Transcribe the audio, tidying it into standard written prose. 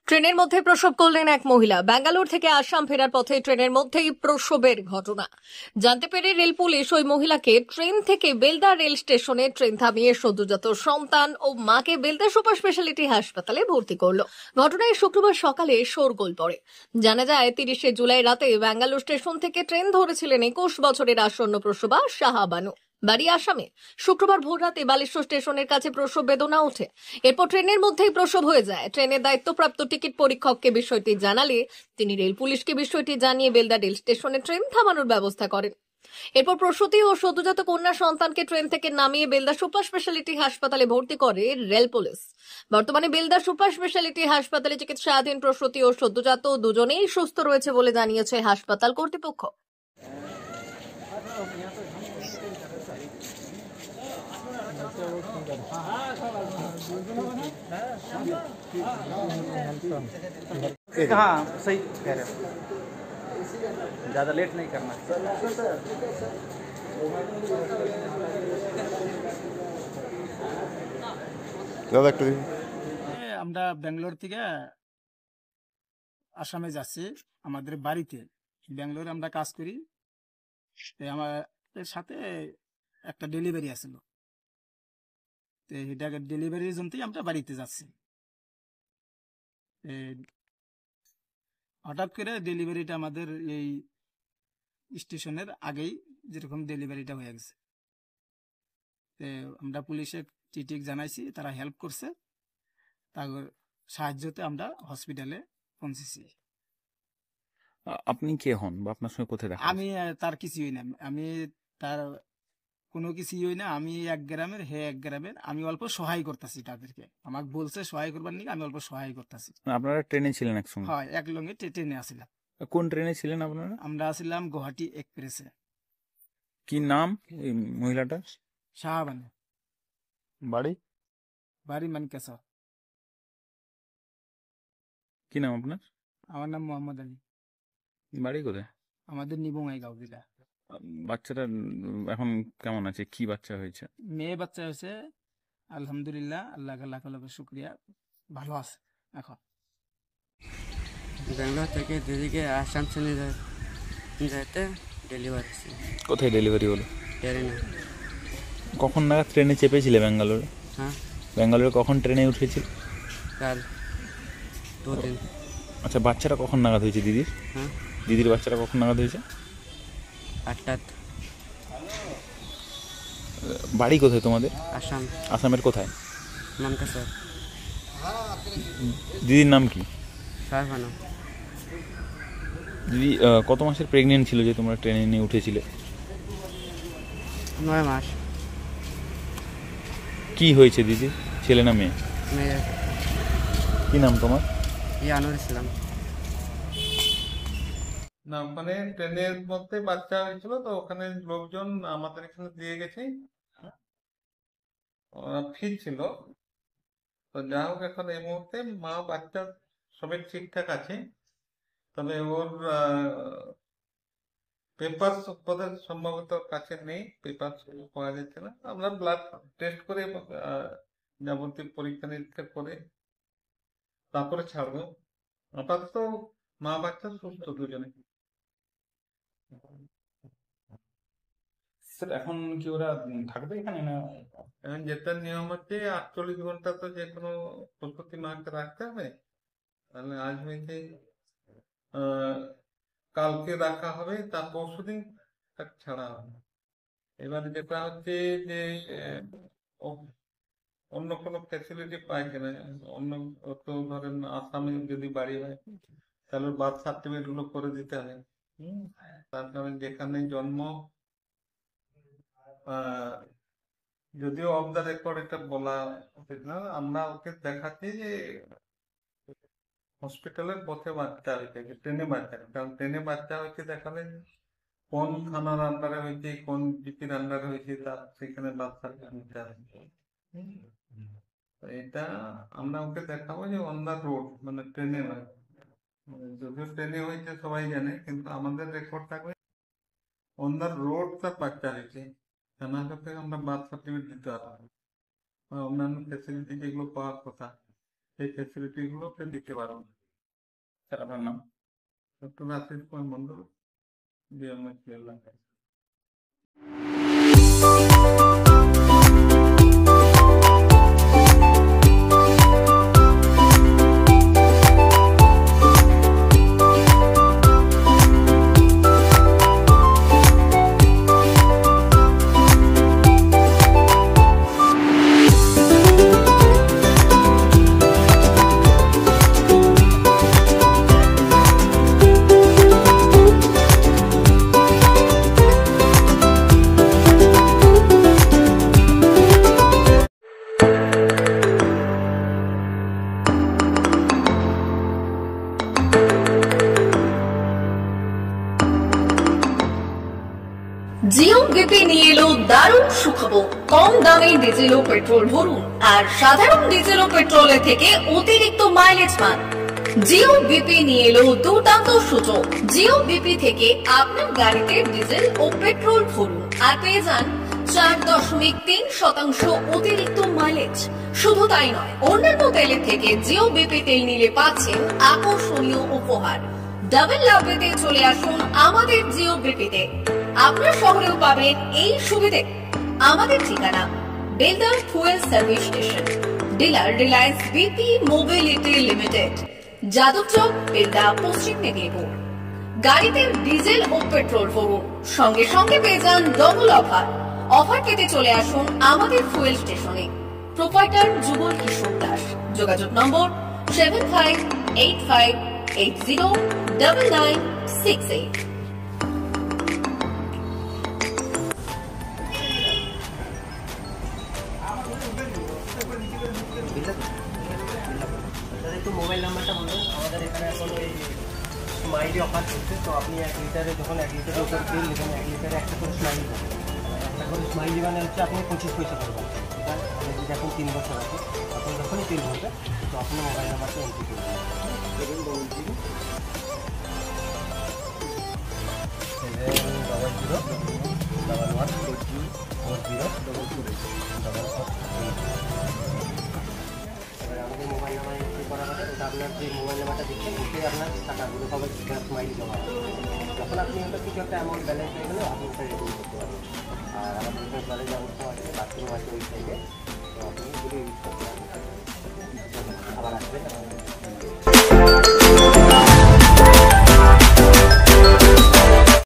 ট্রেনের মধ্যে প্রসব করলেন এক মহিলা। ব্যাঙ্গালোর থেকে আসাম ফেরার পথে ট্রেনের মধ্যেই প্রসবের ঘটনা জানতে পেরে রেল পুলিশ ওই মহিলাকে ট্রেন থেকে বেলদা রেল স্টেশনে ট্রেন থামিয়ে সদ্যজাত সন্তান ও মাকে বেলদা সুপার স্পেশালিটি হাসপাতালে ভর্তি করলো। ঘটনায় শুক্রবার সকালে শোরগোল পড়ে। জানা যায় 30শে জুলাই রাতে ব্যাঙ্গালোর স্টেশন থেকে ট্রেন ধরেছিলেন 21 বছরের আসন্ন প্রসবা শাহাবানু। বাড়ি আসামে। শুক্রবার ভোররাতে বালেশ্বর স্টেশনের কাছে প্রসব বেদনা ওঠে। এরপর ট্রেনের মধ্যেই প্রসব হয়ে যায়। ট্রেনের দায়িত্বপ্রাপ্ত টিকিট পরীক্ষককে বিষয়টি জানালে তিনি রেল পুলিশকে বিষয়টি জানিয়ে বেলদা রেল স্টেশনে ট্রেন থামানোর ব্যবস্থা করেন। এরপর প্রসূতি ও সদ্যজাত কন্যা সন্তানকে ট্রেন থেকে নামিয়ে বেলদা সুপার স্পেশালিটি হাসপাতালে ভর্তি করে রেল পুলিশ। বর্তমানে বেলদা সুপার স্পেশালিটি হাসপাতালে চিকিৎসাধীন প্রসূতি ও সদ্যজাত দুজনেই সুস্থ রয়েছে বলে জানিয়েছে হাসপাতাল কর্তৃপক্ষ। हाँ सही कह रहे हो, ज़्यादा लेट नहीं करना। দাদা একটু দিন। আমরা ব্যাঙ্গালোর থেকে আসামে যাচ্ছি আমাদের বাড়িতে। ব্যাঙ্গালোরে আমরা কাজ করি। আমাদের সাথে একটা ডেলিভারি আসলো, তো এটাকে ডেলিভারির জন্যই আমরা বাড়িতে যাচ্ছি। হঠাৎ করে ডেলিভারিটা আমাদের এই স্টেশনের আগেই যেরকম ডেলিভারিটা হয়ে গেছে। তো আমরা পুলিশে টিটিক জানাইছি, তারা হেল্প করছে। তার সাহায্যতে আমরা হসপিটালে পৌঁছেছি। আপনি কে হন বা আপনার সঙ্গে কোথায় দেখা আমি তার কিছুই না, আমি তার কোনো কিছুই হই না। আমি এক গ্রামের, হে এক গ্রামের। আমি অল্প সহায় করতেছি তাদেরকে, আমাকে বলছে সহায় করবার নিয়ে আমি অল্প সহায় করতেছি। আপনারা ট্রেনে ছিলেন একসঙ্গে? হয়, এক লঙ্গে ট্রেনে আসিলাম। কোন ট্রেনে ছিলেন আপনারা? আমরা আসিলাম গুয়াহাটি এক্সপ্রেসে। কি নাম এই মহিলাটার? শাহাবানু। বাড়ি? বাড়ি মানকেশ্বর। কি নাম আপনার? আমার নাম মোহাম্মদ আলী। বাড়ি কোথায়? আমাদের নিবঙ্গাইগাঁও জেলা। বাচ্চাটা এখন কেমন আছে? কি বাচ্চা হয়েছে? মেয়ে বাচ্চা হয়েছে, আলহামদুলিল্লাহ, আল্লাহ লাখ লাখ শুক্রিয়া, ভালো আছে এখন। ব্যাঙ্গালোর থেকে দিদিকে আসাম চলে যেতে ডেলিভারি। কোথায় ডেলিভারি হলো? ট্রেনে। কখন নাগাদ ট্রেনে চেপেছিলে ব্যাঙ্গালোরে? হ্যাঁ, ব্যাঙ্গালোরে কখন ট্রেনে উঠেছিল? কাল 2 দিন। আচ্ছা, বাচ্চাটা কখন নাগাদ হয়েছে দিদির? হ্যাঁ, দিদির বাচ্চাটা কখন নাগাদ হয়েছে? 8টাত। বাড়ি কোথায় তোমাদের? আসাম, আসামের কোথায়? মানকাসর। দিদির নাম কি? শাহবানু। দিদি কত মাসের প্রেগনেন্ট ছিল যে তোমরা ট্রেনে নিয়ে উঠেছিলে? 9 মাস। কি হয়েছে দিদি, ছেলে না মেয়ে? মেয়ে। কি নাম তোমার? ইয়ানুর ইসলাম। না, ওখানে ট্রেনের মধ্যে বাচ্চা হয়েছিল, তো ওখানে লোকজন আমাদের এখানে দিয়ে গেছে, ওরা ফিরছিল। তো যা হোক, এখন এই মুহূর্তে মা বাচ্চা সবাই ঠিকঠাক আছে। তবে ওর পেপার বোধহয় সম্ভবত কাছে নেই, পেপার পাওয়া যাচ্ছে না। আমরা ব্লাড টেস্ট করে যাবতীয় পরীক্ষা নিরীক্ষা করে তারপরে ছাড়বো। আপাতত মা বাচ্চা সুস্থ দুজনে। এখন কি ওরা থাকবে এখানে না? এখন যেটা নিয়ম হচ্ছে 48 ঘন্টা তো যে কোনো প্রসূতি মাকে রাখতে হবে। তাহলে আজ হয়েছে, কালকে রাখা হবে, তার পরশুদিন তাকে ছাড়া হবে। এবারে যেটা হচ্ছে যে অন্য কোনো ফ্যাসিলিটি পায় কিনা, অন্য তো ধরেন আসামে যদি বাড়ি হয় তাহলে বার্থ সার্টিফিকেট গুলো করে দিতে হয়। তার কারণে যেখানে জন্ম, যদিও অফ দ্য রেকর্ড এটা বলা উচিত না, আমরা ওকে দেখাচ্ছি যে হসপিটালের পথে বাচ্চা হয়েছে, ট্রেনে বাচ্চা। কারণ ট্রেনে বাচ্চা হয়েছে দেখালে কোন থানার আন্ডারে হয়েছে, কোন জিপির আন্ডারে হয়েছে, তার সেখানে বার্থ সার্টিফিকেট নিতে হবে। তো এটা আমরা ওকে দেখাবো যে অন দা রোড, মানে ট্রেনে নয়। যদিও ট্রেনে হয়েছে সবাই জানে, কিন্তু আমাদের রেকর্ড থাকবে অন দা রোড তার বাচ্চা হয়েছে। থানা থেকে আমরা বার্থ সার্টিফিকেট দিতে পারবো, অন্যান্য ফেসিলিটি যেগুলো পাওয়ার কথা সেই ফ্যাসিলিটিগুলোকে দিতে পারবো না। স্যার আপনার নাম? ডক্টর আশিস কুমার মন্ডল, বিএমএস এলাকা। জিও বিপি নিয়ে এলো দারুণ সুখবর। কম দামে ডিজেল ও পেট্রোল ভরুন আর সাধারণ ডিজেল ও পেট্রোলের থেকে অতিরিক্ত মাইলেজ পান। জিও বিপি নিয়ে এলো দুর্দান্ত সুযোগ। জিও বিপি থেকে আপনার গাড়িতে ডিজেল ও পেট্রোল ভরুন আর পেয়ে যান 4.3% অতিরিক্ত মাইলেজ। শুধু তাই নয়, অন্যান্য তেলের থেকে জিও বিপি তেল নিলে পাচ্ছেন আকর্ষণীয় উপহার। ডাবল লাভ পেতে চলে আসুন আমাদের জিও বিপিতে। আপনার শহরেও পাবেন এই সুবিধে। আমাদের ঠিকানা Belda fuel service station, dealer Reliance BP mobility limited, Jadabchak, Belda, পশ্চিম মেদিনীপুর। গাড়িতে ডিজেল ও পেট্রোল ভরুন, সঙ্গে সঙ্গে পেয়ে যান ডবল অফার। অফার পেতে চলে আসুন আমাদের ফুয়েল স্টেশনে। প্রোপাইটার যুগল কিশোর দাস। যোগাযোগ নম্বর 7585809968। একটু মোবাইল নাম্বারটা বলুন। আমাদের এখানে এখন ওই স্মাইলি অফার চলছে, তো আপনি 1 লিটারে যখন 1 লিটারের উপর তেল নেবেন, 1 লিটারে একটা করে স্মাইলি পাবেন। একটা করে স্মাইলি মানে হচ্ছে আপনি 25 পয়সা করবেন। এটা মানে যদি এখন 3 বছর আছে, আপনি যখনই তেল ভরবেন তো আপনার মোবাইল নাম্বারটা এন্ট্রি করবেন। 711404044 আমাদের মোবাইল নাম্বার এন্ট্রি করা হবে। ওটা আপনার যে মোবাইল নাম্বারটা দিচ্ছেন ওটাই আপনার টাকাগুলো সবাই স্মাইলি জমা হবে। যখন আপনি ওটা কিছু একটা অ্যামাউন্ট ব্যালেন্স হয়ে গেলে আপনি ওটা রিডিম করতে পারবেন। আর আমাদের এখানে জলের ব্যবস্থা আছে, বাথরুম আছে ওই সাইডে, তো আপনি এগুলো ইউজ করতে পারবেন। আবার আসবেন।